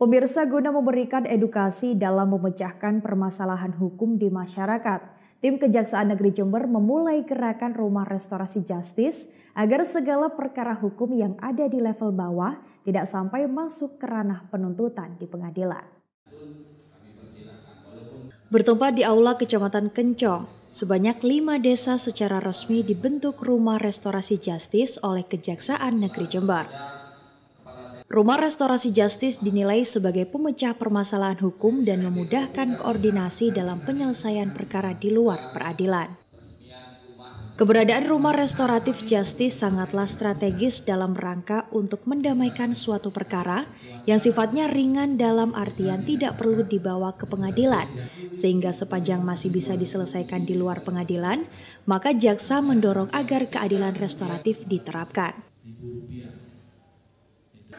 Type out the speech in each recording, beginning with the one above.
Pemirsa, guna memberikan edukasi dalam memecahkan permasalahan hukum di masyarakat, tim Kejaksaan Negeri Jember memulai gerakan Rumah Restorasi Justice agar segala perkara hukum yang ada di level bawah tidak sampai masuk ke ranah penuntutan di pengadilan. Bertempat di Aula Kecamatan Kencong, sebanyak 5 desa secara resmi dibentuk Rumah Restorasi Justice oleh Kejaksaan Negeri Jember. Rumah Restorasi Justice dinilai sebagai pemecah permasalahan hukum dan memudahkan koordinasi dalam penyelesaian perkara di luar peradilan. Keberadaan Rumah Restoratif Justice sangatlah strategis dalam rangka untuk mendamaikan suatu perkara yang sifatnya ringan dalam artian tidak perlu dibawa ke pengadilan, sehingga sepanjang masih bisa diselesaikan di luar pengadilan, maka jaksa mendorong agar keadilan restoratif diterapkan.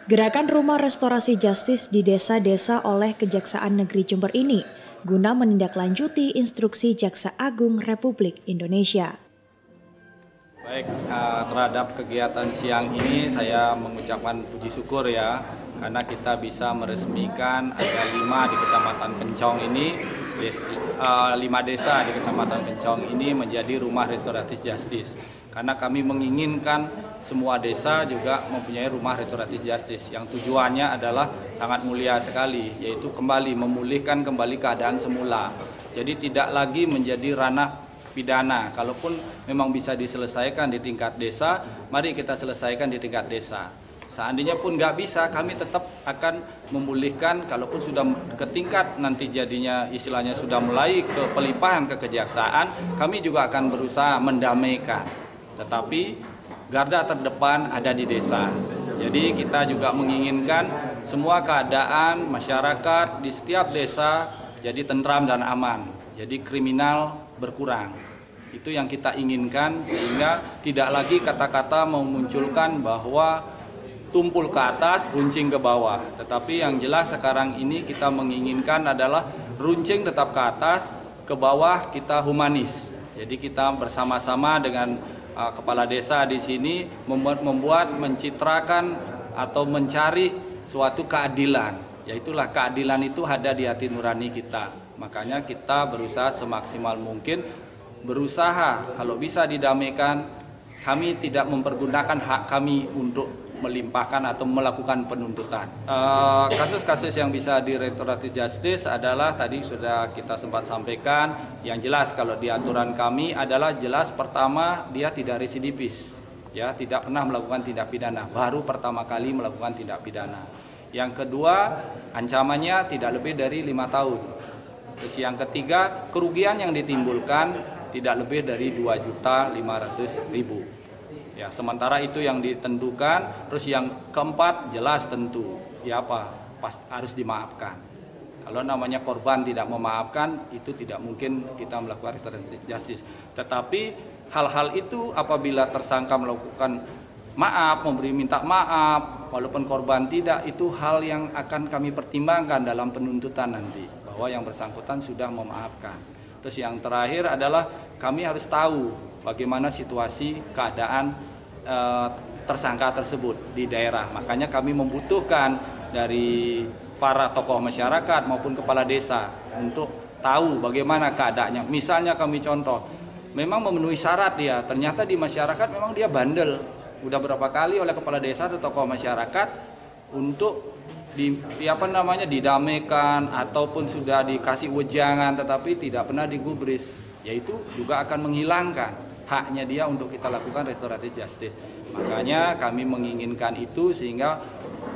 Gerakan Rumah Restorasi Justice di desa-desa oleh Kejaksaan Negeri Jember ini guna menindaklanjuti instruksi Jaksa Agung Republik Indonesia. Baik, terhadap kegiatan siang ini saya mengucapkan puji syukur ya, karena kita bisa meresmikan ada 5 di Kecamatan Kencong ini, 5 desa di Kecamatan Kencong ini menjadi Rumah Restoratif Justice. Karena kami menginginkan semua desa juga mempunyai Rumah Restoratif Justice yang tujuannya adalah sangat mulia sekali, yaitu memulihkan kembali keadaan semula. Jadi tidak lagi menjadi ranah pidana. Kalaupun memang bisa diselesaikan di tingkat desa, mari kita selesaikan di tingkat desa. Seandainya pun nggak bisa, kami tetap akan memulihkan. Kalaupun sudah ke tingkat nanti jadinya istilahnya sudah mulai ke pelimpahan ke kejaksaan, kami juga akan berusaha mendamaikan. Tetapi garda terdepan ada di desa. Jadi kita juga menginginkan semua keadaan masyarakat di setiap desa jadi tentram dan aman. Jadi kriminal berkurang. Itu yang kita inginkan, sehingga tidak lagi kata-kata memunculkan bahwa tumpul ke atas, runcing ke bawah. Tetapi yang jelas sekarang ini kita menginginkan adalah runcing tetap ke atas, ke bawah kita humanis. Jadi kita bersama-sama dengan kepala desa di sini mencitrakan atau mencari suatu keadilan. Yaitulah keadilan itu ada di hati nurani kita. Makanya kita berusaha semaksimal mungkin, berusaha kalau bisa didamaikan. Kami tidak mempergunakan hak kami untuk melimpahkan atau melakukan penuntutan. Kasus-kasus yang bisa di Restoratif Justice adalah tadi sudah kita sempat sampaikan. Yang jelas kalau di aturan kami adalah jelas pertama dia tidak residivis, ya tidak pernah melakukan tindak pidana, baru pertama kali melakukan tindak pidana. Yang kedua ancamannya tidak lebih dari 5 tahun. Terus yang ketiga kerugian yang ditimbulkan tidak lebih dari 2.500.000. Ya, sementara itu yang ditentukan. Terus yang keempat jelas tentu ya harus dimaafkan. Kalau namanya korban tidak memaafkan, itu tidak mungkin kita melakukan restoratif justice. Tetapi hal-hal itu apabila tersangka melakukan maaf, minta maaf, walaupun korban tidak, itu hal yang akan kami pertimbangkan dalam penuntutan nanti, bahwa yang bersangkutan sudah memaafkan. Terus yang terakhir adalah kami harus tahu bagaimana situasi keadaan tersangka tersebut di daerah. Makanya kami membutuhkan dari para tokoh masyarakat maupun kepala desa untuk tahu bagaimana keadaannya. Misalnya kami contoh, memang memenuhi syarat dia, ternyata di masyarakat memang dia bandel. Udah berapa kali oleh kepala desa atau tokoh masyarakat untuk didamaikan ataupun sudah dikasih wejangan tetapi tidak pernah digubris, yaitu juga akan menghilangkan haknya dia untuk kita lakukan restoratif justice. Makanya kami menginginkan itu sehingga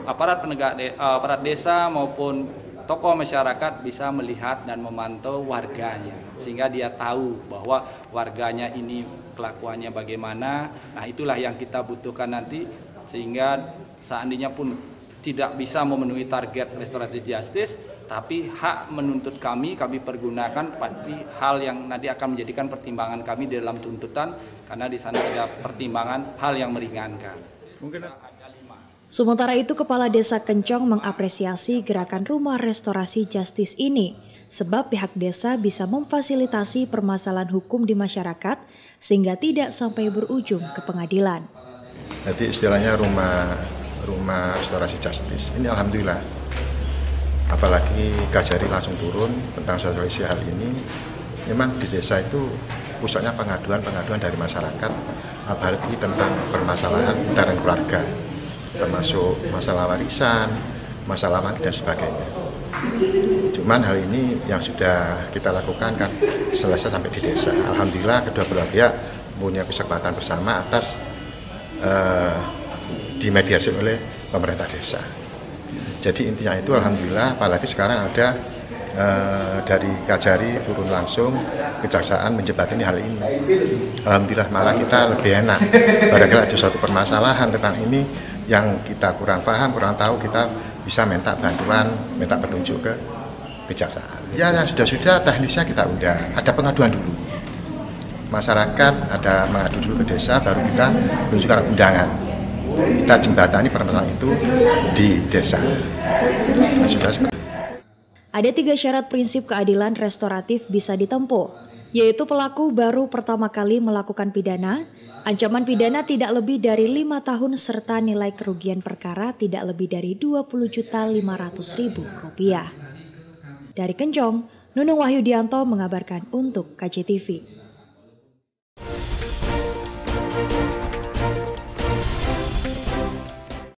aparat desa maupun tokoh masyarakat bisa melihat dan memantau warganya, sehingga dia tahu bahwa warganya ini kelakuannya bagaimana. Nah itulah yang kita butuhkan nanti, sehingga seandainya pun tidak bisa memenuhi target restoratif justice, tapi hak menuntut kami pergunakan, tapi hal yang nanti akan menjadikan pertimbangan kami di dalam tuntutan, karena di sana ada pertimbangan hal yang meringankan. Mungkin ada 5. Sementara itu, Kepala Desa Kencong mengapresiasi gerakan Rumah Restorasi Justice ini, sebab pihak desa bisa memfasilitasi permasalahan hukum di masyarakat sehingga tidak sampai berujung ke pengadilan. Jadi istilahnya rumah restorasi justice ini alhamdulillah apalagi Kajari langsung turun tentang sosialisasi hal ini. Memang di desa itu pusatnya pengaduan dari masyarakat, apalagi tentang permasalahan intern keluarga, termasuk masalah warisan, masalah magih dan sebagainya. Cuman hal ini yang sudah kita lakukan kan selesai sampai di desa. Alhamdulillah kedua belah pihak punya kesepakatan bersama atas dimediasi oleh pemerintah desa. Jadi intinya itu alhamdulillah, apalagi sekarang ada dari Kajari turun langsung kejaksaan menjembatani hal ini. Alhamdulillah malah kita lebih enak. Barangkali ada suatu permasalahan tentang ini yang kita kurang paham, kurang tahu, kita bisa minta bantuan, minta petunjuk ke kejaksaan. Ya yang sudah teknisnya kita undang, ada pengaduan dulu. Masyarakat ada mengadu dulu ke desa, baru kita menunjukkan undangan. Kita jembatani permasalahan itu di desa. Ada 3 syarat prinsip keadilan restoratif bisa ditempuh, yaitu pelaku baru pertama kali melakukan pidana, ancaman pidana tidak lebih dari 5 tahun serta nilai kerugian perkara tidak lebih dari Rp20.500.000. Dari Kencong, Nunung Wahyudianto mengabarkan untuk KJTV.